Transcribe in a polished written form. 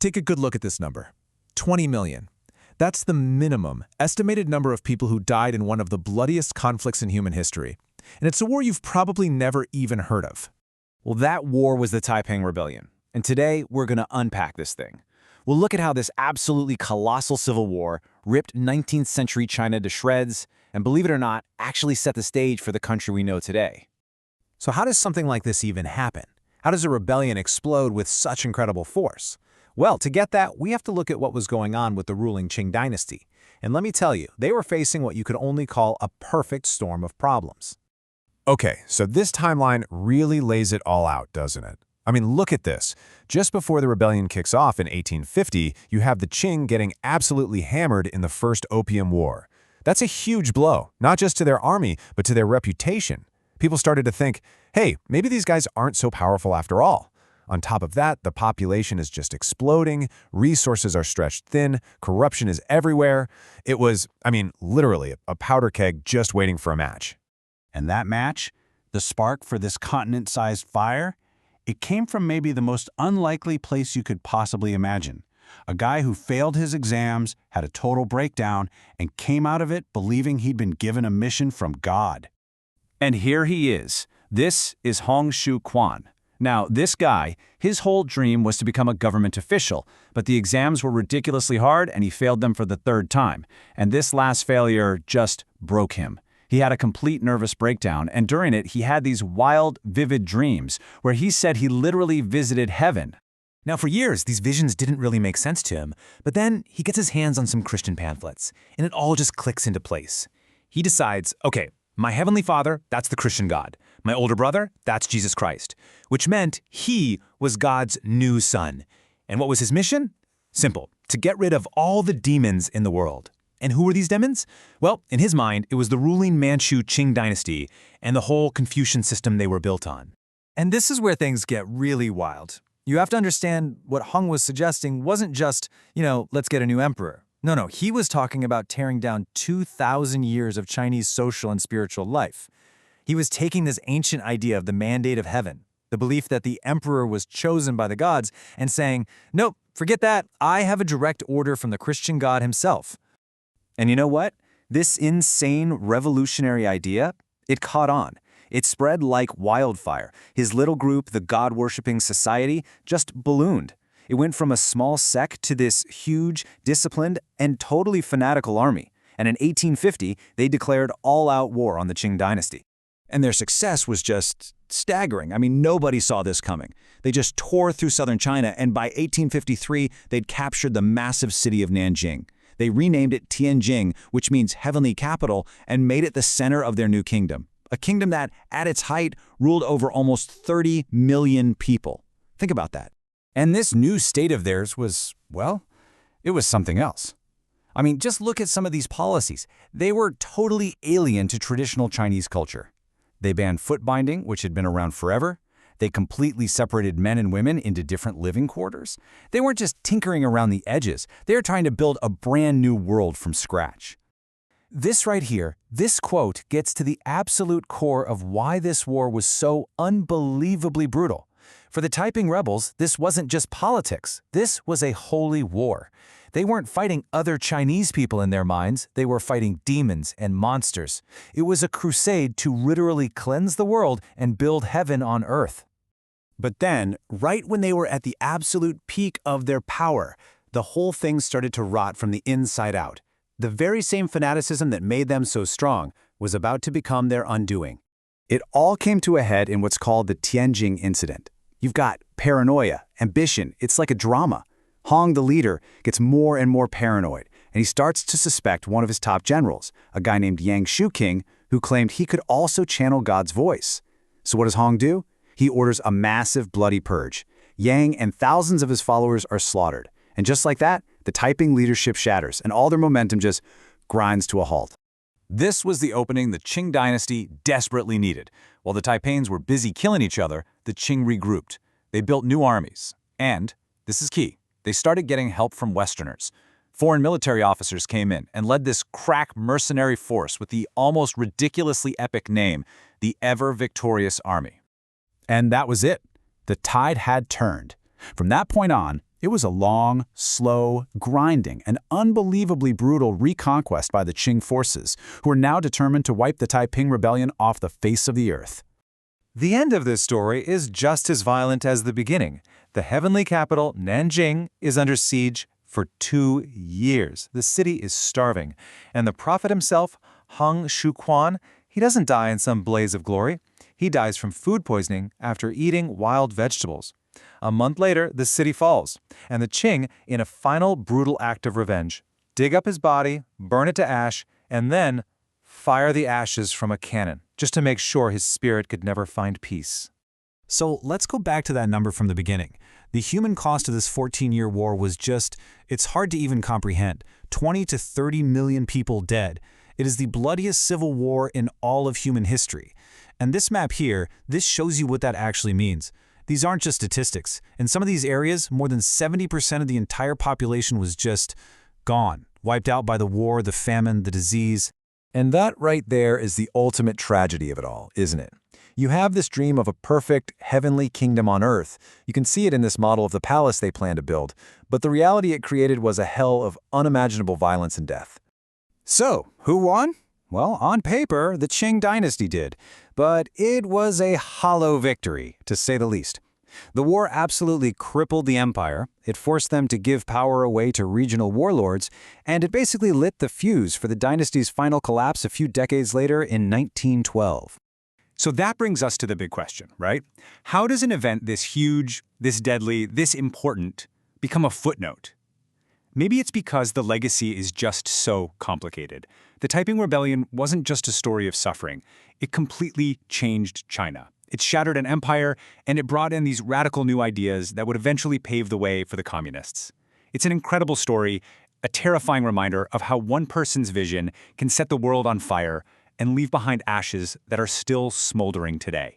Take a good look at this number. 20 million. That's the minimum estimated number of people who died in one of the bloodiest conflicts in human history. And it's a war you've probably never even heard of. Well, that war was the Taiping Rebellion. And today, we're going to unpack this thing. We'll look at how this absolutely colossal civil war ripped 19th century China to shreds, and believe it or not, actually set the stage for the country we know today. So how does something like this even happen? How does a rebellion explode with such incredible force? Well, to get that, we have to look at what was going on with the ruling Qing Dynasty. And let me tell you, they were facing what you could only call a perfect storm of problems. Okay, so this timeline really lays it all out, doesn't it? I mean, look at this. Just before the rebellion kicks off in 1850, you have the Qing getting absolutely hammered in the First Opium War. That's a huge blow, not just to their army, but to their reputation. People started to think, hey, maybe these guys aren't so powerful after all. On top of that, the population is just exploding, resources are stretched thin, corruption is everywhere. It was, literally a powder keg just waiting for a match. And that match, the spark for this continent-sized fire, it came from maybe the most unlikely place you could possibly imagine. A guy who failed his exams, had a total breakdown, and came out of it believing he'd been given a mission from God. And here he is. This is Hong Xiuquan. Now, this guy, his whole dream was to become a government official, but the exams were ridiculously hard and he failed them for the third time. And this last failure just broke him. He had a complete nervous breakdown, and during it, he had these wild, vivid dreams where he said he literally visited heaven. Now, for years, these visions didn't really make sense to him, but then he gets his hands on some Christian pamphlets, and it all just clicks into place. He decides, okay, my heavenly father, that's the Christian God. My older brother, that's Jesus Christ, which meant he was God's new son. And what was his mission? Simple, to get rid of all the demons in the world. And who were these demons? Well, in his mind, it was the ruling Manchu Qing Dynasty and the whole Confucian system they were built on. And this is where things get really wild. You have to understand what Hong was suggesting wasn't just, let's get a new emperor. No, he was talking about tearing down 2,000 years of Chinese social and spiritual life. He was taking this ancient idea of the mandate of heaven, the belief that the emperor was chosen by the gods, and saying, nope, forget that, I have a direct order from the Christian God himself. And you know what? This insane revolutionary idea, it caught on. It spread like wildfire. His little group, the God-worshipping society, just ballooned. It went from a small sect to this huge, disciplined, and totally fanatical army. And in 1850, they declared all-out war on the Qing Dynasty. And their success was just staggering. Nobody saw this coming. They just tore through southern China, and by 1853, they'd captured the massive city of Nanjing. They renamed it Tianjin, which means heavenly capital, and made it the center of their new kingdom. A kingdom that, at its height, ruled over almost 30 million people. Think about that. And this new state of theirs was, well, it was something else. Just look at some of these policies. They were totally alien to traditional Chinese culture. They banned foot binding, which had been around forever. They completely separated men and women into different living quarters. They weren't just tinkering around the edges. They were trying to build a brand new world from scratch. This right here, this quote gets to the absolute core of why this war was so unbelievably brutal. For the Taiping rebels, this wasn't just politics. This was a holy war. They weren't fighting other Chinese people in their minds. They were fighting demons and monsters. It was a crusade to literally cleanse the world and build heaven on earth. But then, right when they were at the absolute peak of their power, the whole thing started to rot from the inside out. The very same fanaticism that made them so strong was about to become their undoing. It all came to a head in what's called the Tianjin incident. You've got paranoia, ambition, it's like a drama. Hong, the leader, gets more and more paranoid, and he starts to suspect one of his top generals, a guy named Yang Shuking, who claimed he could also channel God's voice. So what does Hong do? He orders a massive bloody purge. Yang and thousands of his followers are slaughtered. And just like that, the Taiping leadership shatters, and all their momentum just grinds to a halt. This was the opening the Qing Dynasty desperately needed. While the Taipans were busy killing each other, the Qing regrouped. They built new armies. And, this is key, they started getting help from Westerners. Foreign military officers came in and led this crack mercenary force with the almost ridiculously epic name, the Ever-Victorious Army. And that was it. The tide had turned. From that point on, It was a long, slow, grinding, and unbelievably brutal reconquest by the Qing forces, who were now determined to wipe the Taiping Rebellion off the face of the earth. The end of this story is just as violent as the beginning. The heavenly capital, Nanjing, is under siege for 2 years. The city is starving. And the prophet himself, Hong Xiuquan, he doesn't die in some blaze of glory. He dies from food poisoning after eating wild vegetables. A month later, the city falls, and the Qing, in a final brutal act of revenge, dig up his body, burn it to ash, and then fire the ashes from a cannon, just to make sure his spirit could never find peace. So let's go back to that number from the beginning. The human cost of this 14-year war was just, it's hard to even comprehend. 20 to 30 million people dead. It is the bloodiest civil war in all of human history. And this map here, this shows you what that actually means. These aren't just statistics. In some of these areas, more than 70% of the entire population was just gone, wiped out by the war, the famine, the disease. And that right there is the ultimate tragedy of it all, isn't it? You have this dream of a perfect heavenly kingdom on earth. You can see it in this model of the palace they plan to build, but the reality it created was a hell of unimaginable violence and death. So, who won? Well, on paper, the Qing Dynasty did, but it was a hollow victory, to say the least. The war absolutely crippled the empire, it forced them to give power away to regional warlords, and it basically lit the fuse for the dynasty's final collapse a few decades later in 1912. So that brings us to the big question, right? How does an event this huge, this deadly, this important become a footnote? Maybe it's because the legacy is just so complicated. The Taiping Rebellion wasn't just a story of suffering. It completely changed China. It shattered an empire, and it brought in these radical new ideas that would eventually pave the way for the communists. It's an incredible story, a terrifying reminder of how one person's vision can set the world on fire and leave behind ashes that are still smoldering today.